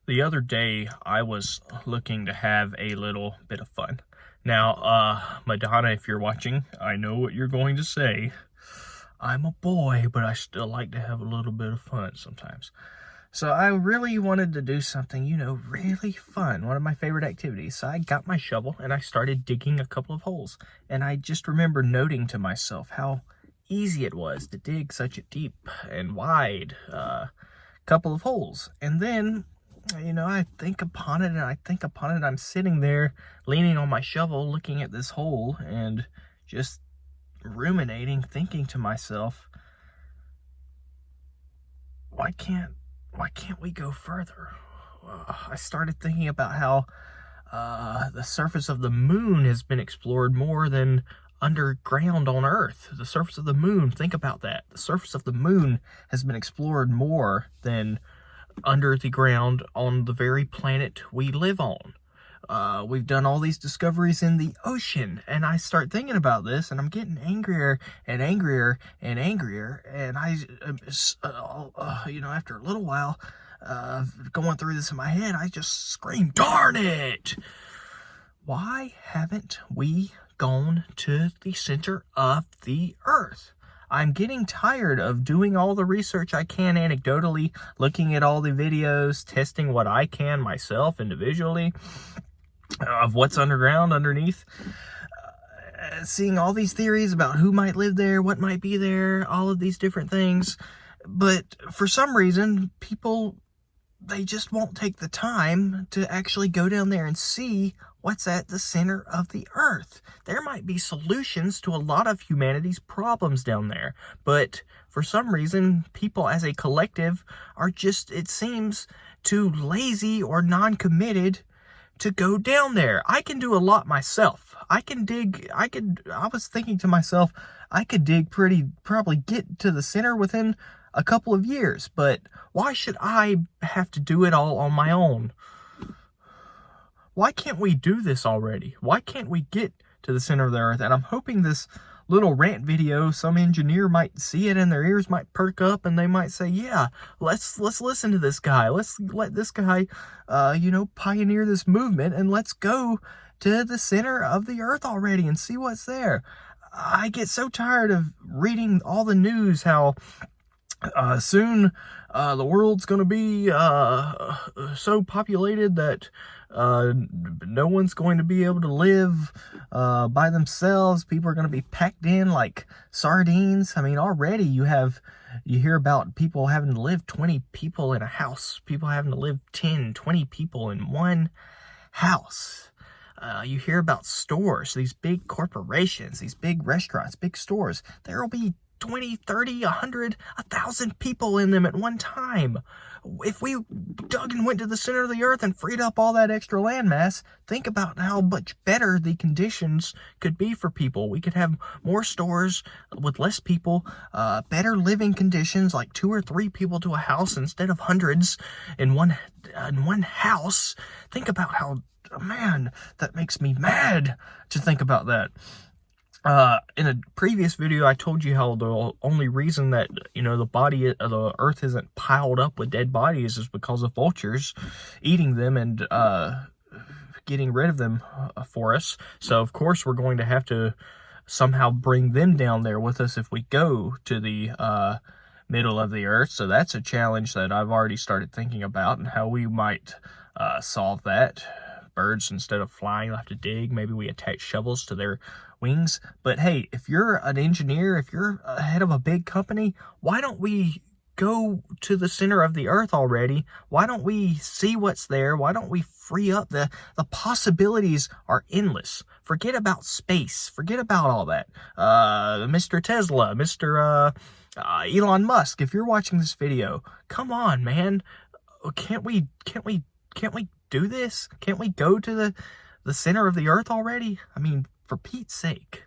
The other day, I was looking to have a little bit of fun. Now, Madonna, if you're watching, I know what you're going to say. I'm a boy, but I still like to have a little bit of fun sometimes. So I really wanted to do something, really fun. One of my favorite activities. So I got my shovel and I started digging a couple of holes. And I just remember noting to myself how easy it was to dig such a deep and wide couple of holes. And then I think upon it and I think upon it. I'm sitting there leaning on my shovel, looking at this hole and just ruminating, thinking to myself, why can't we go further? I started thinking about how the surface of the moon has been explored more than underground on Earth. The surface of the moon, think about that. The surface of the moon has been explored more than under the ground on the very planet we live on. We've done all these discoveries in the ocean, and I start thinking about this, and I'm getting angrier and angrier and angrier, and after a little while going through this in my head, I just scream, darn it! Why haven't we gone to the center of the Earth? I'm getting tired of doing all the research I can anecdotally, looking at all the videos, testing what I can myself individually of what's underground, underneath, seeing all these theories about who might live there, what might be there, all of these different things. But for some reason, people, they just won't take the time to actually go down there and see what's at the center of the Earth. There might be solutions to a lot of humanity's problems down there, but for some reason, people as a collective are just, it seems, too lazy or non-committed to go down there. I can do a lot myself. I was thinking to myself, I could probably get to the center within a couple of years, but why should I have to do it all on my own? Why can't we do this already? Why can't we get to the center of the Earth? And I'm hoping this little rant video, some engineer might see it and their ears might perk up and they might say, yeah, let's listen to this guy. Let's let this guy, pioneer this movement, and let's go to the center of the Earth already and see what's there. I get so tired of reading all the news, how soon the world's going to be so populated that no one's going to be able to live by themselves. People are going to be packed in like sardines. I mean, already you hear about people having to live 20 people in a house, people having to live 10, 20 people in one house. You hear about stores, these big corporations, these big restaurants, big stores. There will be 20, 30, 100, 1,000 people in them at one time. If we dug and went to the center of the Earth and freed up all that extra landmass, think about how much better the conditions could be for people. We could have more stores with less people, better living conditions, like 2 or 3 people to a house instead of hundreds in one house. Think about how, man, that makes me mad to think about that. In a previous video, I told you how the only reason that, the Earth isn't piled up with dead bodies is because of vultures eating them and getting rid of them for us. So, of course, we're going to have to somehow bring them down there with us if we go to the middle of the Earth. So that's a challenge that I've already started thinking about, and how we might solve that. Birds, instead of flying, will have to dig. Maybe we attach shovels to their wings. But hey, if you're an engineer, if you're head of a big company, why don't we go to the center of the Earth already? Why don't we see what's there? Why don't we free up? The possibilities are endless. Forget about space. Forget about all that. Mr. Tesla, Mr. Elon Musk, if you're watching this video, come on, man. Can't we do this? Can't we go to the center of the Earth already? I mean, for Pete's sake.